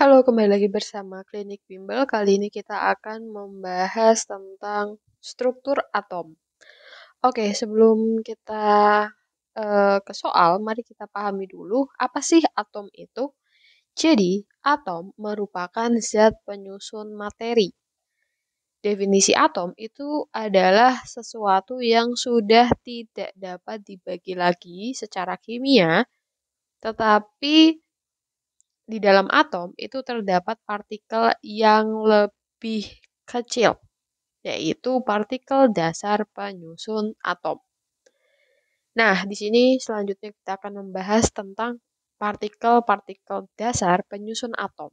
Halo, kembali lagi bersama Klinik Bimbel. Kali ini kita akan membahas tentang struktur atom. Oke, sebelum kita ke soal, mari kita pahami dulu apa sih atom itu. Jadi, atom merupakan zat penyusun materi. Definisi atom itu adalah sesuatu yang sudah tidak dapat dibagi lagi secara kimia, tetapi di dalam atom itu terdapat partikel yang lebih kecil, yaitu partikel dasar penyusun atom. Nah, di sini selanjutnya kita akan membahas tentang partikel-partikel dasar penyusun atom.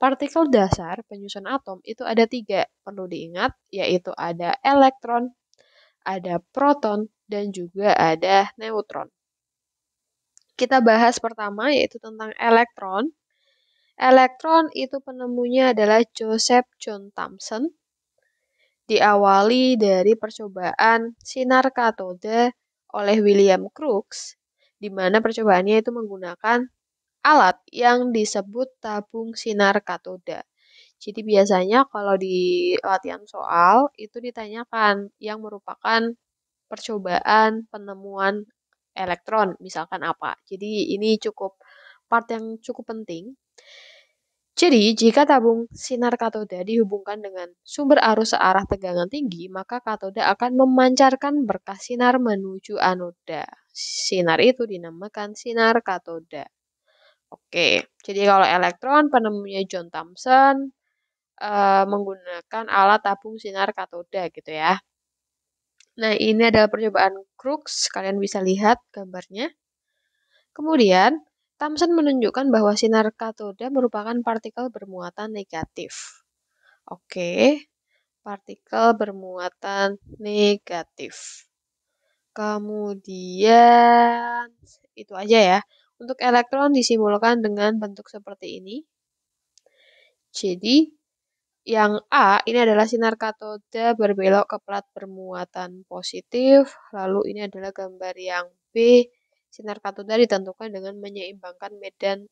Partikel dasar penyusun atom itu ada 3, perlu diingat, yaitu ada elektron, ada proton, dan juga ada neutron. Kita bahas pertama yaitu tentang elektron. Elektron itu penemunya adalah Joseph John Thomson. Diawali dari percobaan sinar katoda oleh William Crookes, di mana percobaannya itu menggunakan alat yang disebut tabung sinar katoda. Jadi biasanya kalau di latihan soal itu ditanyakan yang merupakan percobaan penemuan elektron, misalkan apa. Jadi ini part yang cukup penting. Jadi, jika tabung sinar katoda dihubungkan dengan sumber arus searah tegangan tinggi, maka katoda akan memancarkan berkah sinar menuju anoda. Sinar itu dinamakan sinar katoda. Oke, jadi kalau elektron penemunya John Thomson menggunakan alat tabung sinar katoda gitu ya. Nah, ini adalah percobaan Crookes, kalian bisa lihat gambarnya. Kemudian, Thomson menunjukkan bahwa sinar katoda merupakan partikel bermuatan negatif. Oke, partikel bermuatan negatif. Kemudian, itu aja ya. Untuk elektron disimbolkan dengan bentuk seperti ini. Jadi, yang A ini adalah sinar katoda berbelok ke plat bermuatan positif. Lalu ini adalah gambar yang B. Sinar katoda ditentukan dengan menyeimbangkan medan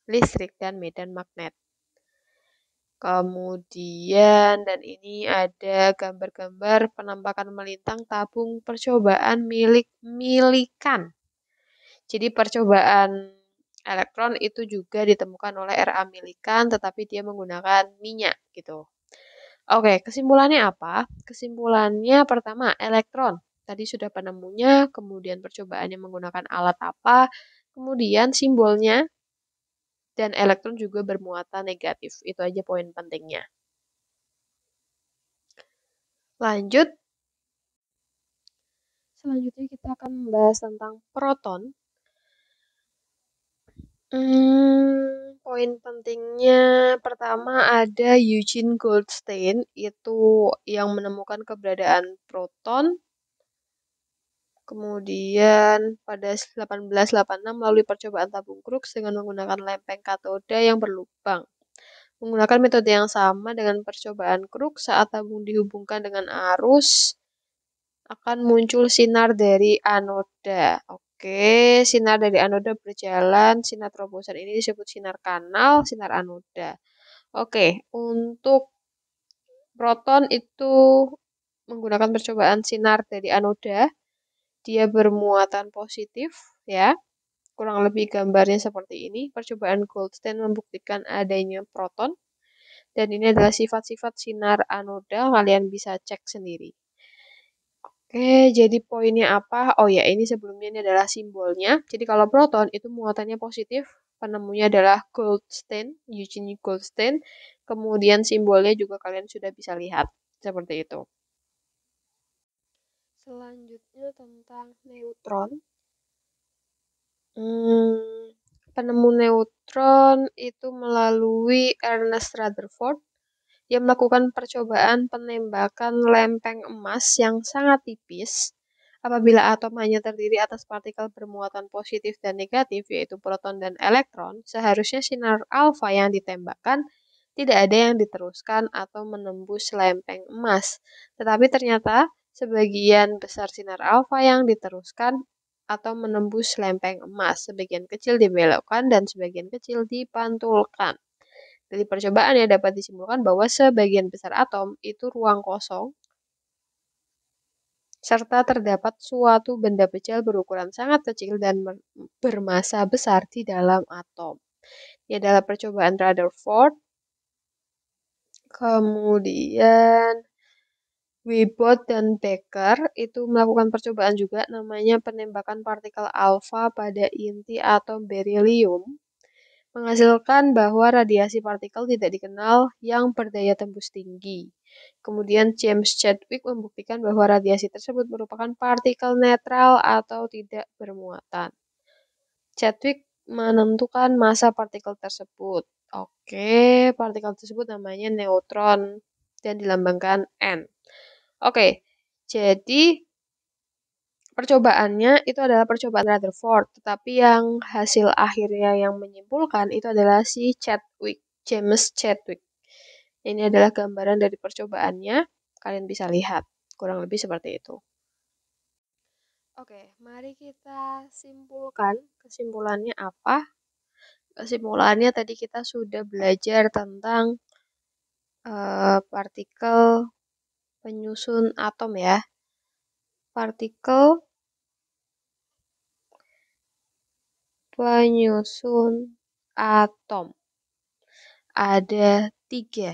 listrik dan medan magnet. Kemudian, dan ini ada gambar-gambar penampakan melintang tabung percobaan milik Millikan. Jadi percobaan elektron itu juga ditemukan oleh R.A. Millikan, tetapi dia menggunakan minyak gitu. Oke, kesimpulannya apa? Kesimpulannya pertama, elektron. Tadi sudah penemunya, kemudian percobaannya menggunakan alat apa, kemudian simbolnya, dan elektron juga bermuatan negatif. Itu aja poin pentingnya. Lanjut. Selanjutnya kita akan membahas tentang proton. Poin pentingnya pertama ada Eugene Goldstein, itu yang menemukan keberadaan proton. Kemudian pada 1886 melalui percobaan tabung Crookes dengan menggunakan lempeng katoda yang berlubang. Menggunakan metode yang sama dengan percobaan Crookes, saat tabung dihubungkan dengan arus, akan muncul sinar dari anoda. Oke, sinar dari anoda berjalan, sinar terobosan ini disebut sinar kanal, sinar anoda. Oke, untuk proton itu menggunakan percobaan sinar dari anoda, dia bermuatan positif, ya. Kurang lebih gambarnya seperti ini. Percobaan Goldstein membuktikan adanya proton, dan ini adalah sifat-sifat sinar anoda, kalian bisa cek sendiri. Oke, jadi poinnya apa? Oh ya, ini sebelumnya ini adalah simbolnya. Jadi kalau proton itu muatannya positif, penemunya adalah Goldstein, Eugene Goldstein. Kemudian simbolnya juga kalian sudah bisa lihat, seperti itu. Selanjutnya tentang neutron. Penemu neutron itu melalui Ernest Rutherford yang melakukan percobaan penembakan lempeng emas yang sangat tipis. Apabila atom hanya terdiri atas partikel bermuatan positif dan negatif, yaitu proton dan elektron, seharusnya sinar alfa yang ditembakkan tidak ada yang diteruskan atau menembus lempeng emas. Tetapi ternyata sebagian besar sinar alfa yang diteruskan atau menembus lempeng emas. Sebagian kecil dibelokkan dan sebagian kecil dipantulkan. Dari percobaan ya dapat disimpulkan bahwa sebagian besar atom itu ruang kosong serta terdapat suatu benda kecil berukuran sangat kecil dan bermassa besar di dalam atom. Ini adalah percobaan Rutherford. Kemudian Wiebaud dan Becker itu melakukan percobaan juga namanya penembakan partikel alfa pada inti atom berilium, menghasilkan bahwa radiasi partikel tidak dikenal yang berdaya tembus tinggi. Kemudian James Chadwick membuktikan bahwa radiasi tersebut merupakan partikel netral atau tidak bermuatan. Chadwick menentukan massa partikel tersebut. Oke, partikel tersebut namanya neutron dan dilambangkan N. Oke, jadi percobaannya itu adalah percobaan Rutherford, tetapi yang hasil akhirnya yang menyimpulkan itu adalah si Chadwick, James Chadwick. Ini adalah gambaran dari percobaannya, kalian bisa lihat, kurang lebih seperti itu. Oke, mari kita simpulkan, kesimpulannya apa? Kesimpulannya tadi kita sudah belajar tentang partikel penyusun atom ya. Partikel penyusun atom. Ada 3.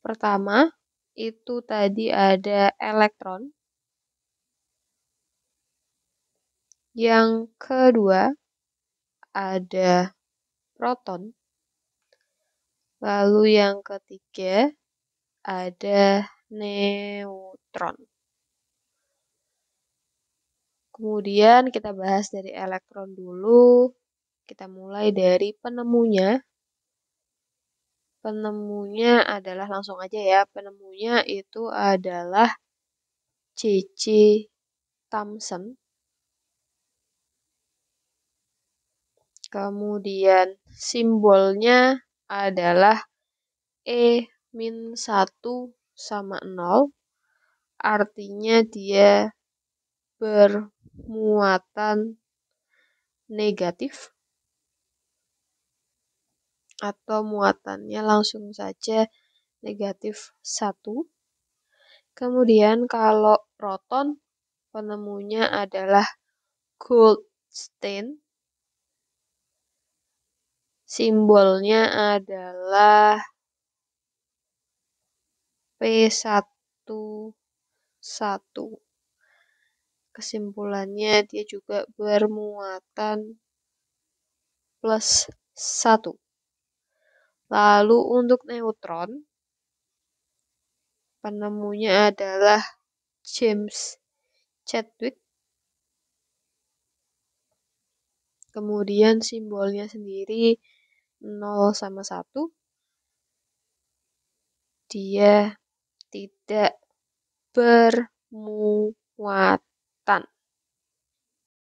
Pertama, itu tadi ada elektron. Yang kedua, ada proton. Lalu yang ketiga, ada neutron. Kemudian kita bahas dari elektron dulu. Kita mulai dari penemunya. Penemunya adalah, langsung aja ya, penemunya itu adalah J.J. Thomson. Kemudian simbolnya adalah E-1 sama 0. Artinya dia bermuatan negatif. Atau muatannya langsung saja negatif 1. Kemudian kalau proton, penemunya adalah Goldstein. Simbolnya adalah P11. Kesimpulannya dia juga bermuatan plus 1. Lalu untuk neutron, penemunya adalah James Chadwick. Kemudian simbolnya sendiri 0 sama 1. Dia tidak bermuatan